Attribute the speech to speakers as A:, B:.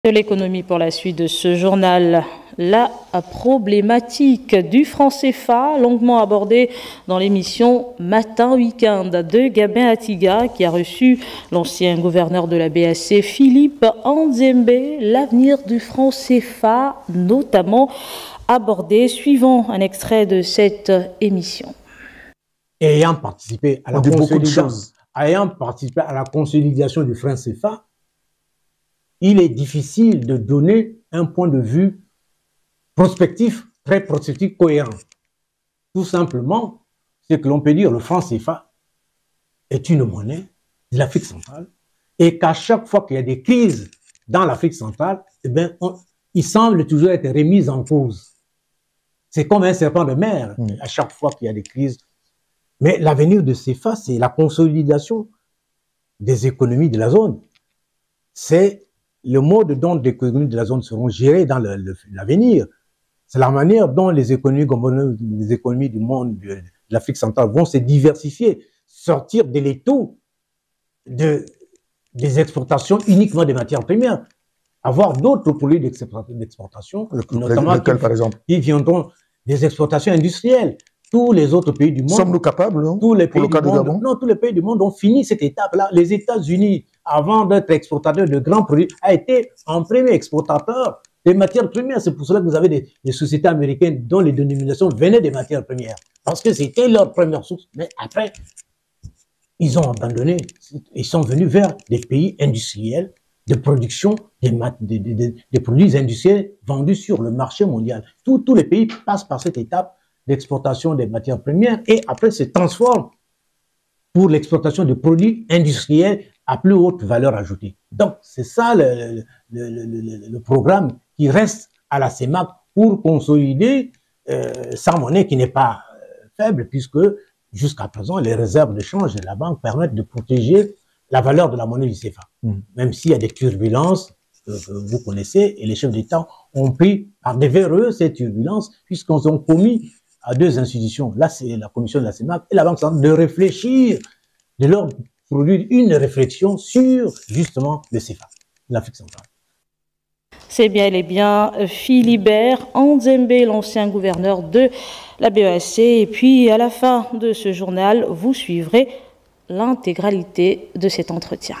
A: De l'économie pour la suite de ce journal. La problématique du franc CFA, longuement abordée dans l'émission Matin Week-end de Gabin Atiga, qui a reçu l'ancien gouverneur de la BAC, Philippe Anzembe. L'avenir du franc CFA, notamment abordé, suivant un extrait de cette émission.
B: Ayant participé à la consolidation du franc CFA, il est difficile de donner un point de vue prospectif, très prospectif, cohérent. Tout simplement, c'est que l'on peut dire le franc CFA est une monnaie de l'Afrique centrale et qu'à chaque fois qu'il y a des crises dans l'Afrique centrale, eh bien, il semble toujours être remis en cause. C'est comme un serpent de mer à chaque fois qu'il y a des crises. Mais l'avenir de CFA, c'est la consolidation des économies de la zone. C'est le mode dont les économies de la zone seront gérées dans l'avenir. C'est la manière dont les économies du monde, de l'Afrique centrale, vont se diversifier, sortir de l'étau des exportations uniquement des matières premières, avoir d'autres produits d'exportation, notamment
C: par exemple,
B: qui viendront des exportations industrielles. Tous les autres pays du monde...
C: Sommes-nous capables, non?
B: Tous les pays du monde, non, tous les pays du monde ont fini cette étape-là. Les États-Unis, avant d'être exportateurs de grands produits, a été en premier exportateur des matières premières. C'est pour cela que vous avez des sociétés américaines dont les dénominations venaient des matières premières. Parce que c'était leur première source. Mais après, ils ont abandonné. Ils sont venus vers des pays industriels de production des produits industriels vendus sur le marché mondial. Tous les pays passent par cette étape d'exportation des matières premières et après se transforment pour l'exportation de produits industriels à plus haute valeur ajoutée. Donc, c'est ça le programme qui reste à la CEMAC pour consolider sa monnaie qui n'est pas faible puisque jusqu'à présent, les réserves de change de la banque permettent de protéger la valeur de la monnaie du CFA. Même s'il y a des turbulences que vous connaissez et les chefs d'État ont pris par des véreux ces turbulences puisqu'ils ont commis à deux institutions, là c'est la commission de la CEMAC et la Banque centrale, de réfléchir, de leur produire une réflexion sur justement le CFA, l'Afrique centrale.
A: C'est bien et bien Philibert Anzembe, l'ancien gouverneur de la BAC. Et puis à la fin de ce journal, vous suivrez l'intégralité de cet entretien.